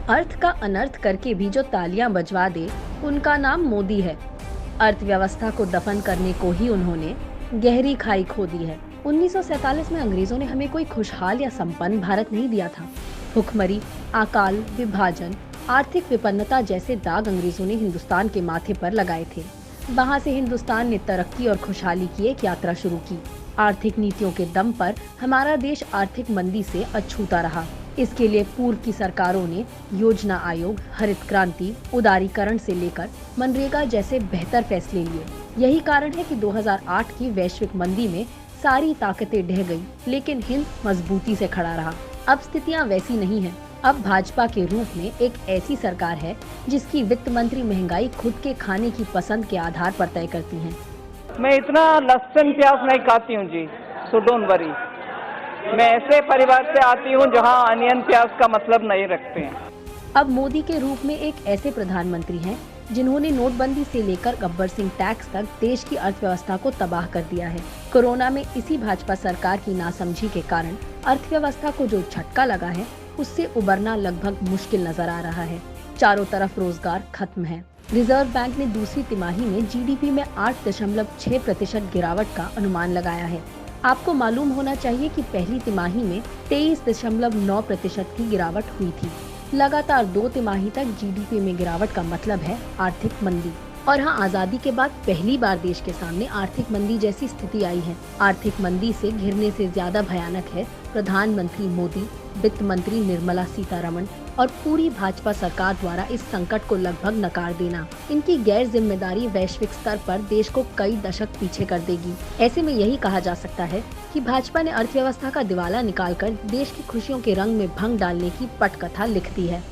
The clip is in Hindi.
अर्थ का अनर्थ करके भी जो तालियां बजवा दे, उनका नाम मोदी है। अर्थव्यवस्था को दफन करने को ही उन्होंने गहरी खाई खोदी है। 1947 में अंग्रेजों ने हमें कोई खुशहाल या संपन्न भारत नहीं दिया था। भुखमरी, अकाल, विभाजन, आर्थिक विपन्नता जैसे दाग अंग्रेजों ने हिंदुस्तान के माथे पर लगाए थे। वहां से हिंदुस्तान ने तरक्की और खुशहाली की एक यात्रा शुरू की। आर्थिक नीतियों के दम पर हमारा देश आर्थिक मंदी से अछूता रहा। इसके लिए पूर्व की सरकारों ने योजना आयोग, हरित क्रांति, उदारीकरण से लेकर मनरेगा जैसे बेहतर फैसले लिए। यही कारण है कि 2008 की वैश्विक मंदी में सारी ताकतें ढह गई, लेकिन हिंद मजबूती से खड़ा रहा। अब स्थितियां वैसी नहीं हैं। अब भाजपा के रूप में एक ऐसी सरकार है जिसकी वित्त मंत्री महंगाई खुद के खाने की पसंद के आधार पर तय करती हैं। मैं इतना लहसुन प्याज नहीं खाती हूँ जी, सो डोंट वरी। मैं ऐसे परिवार से आती हूँ जहाँ अनियन प्याज का मतलब नहीं रखते हैं। अब मोदी के रूप में एक ऐसे प्रधानमंत्री हैं जिन्होंने नोटबंदी से लेकर गब्बर सिंह टैक्स तक देश की अर्थव्यवस्था को तबाह कर दिया है। कोरोना में इसी भाजपा सरकार की नासमझी के कारण अर्थव्यवस्था को जो झटका लगा है, उससे उबरना लगभग मुश्किल नजर आ रहा है। चारों तरफ रोजगार खत्म है। रिजर्व बैंक ने दूसरी तिमाही में जीडीपी में 8.6% गिरावट का अनुमान लगाया है। आपको मालूम होना चाहिए कि पहली तिमाही में 23.9% की गिरावट हुई थी। लगातार 2 तिमाही तक जीडीपी में गिरावट का मतलब है आर्थिक मंदी। और हाँ, आजादी के बाद पहली बार देश के सामने आर्थिक मंदी जैसी स्थिति आई है। आर्थिक मंदी से घिरने से ज्यादा भयानक है प्रधानमंत्री मोदी, वित्त मंत्री निर्मला सीतारमण और पूरी भाजपा सरकार द्वारा इस संकट को लगभग नकार देना। इनकी गैर जिम्मेदारी वैश्विक स्तर पर देश को कई दशक पीछे कर देगी। ऐसे में यही कहा जा सकता है कि भाजपा ने अर्थव्यवस्था का दिवाला निकालकर देश की खुशियों के रंग में भंग डालने की पटकथा लिख दी है।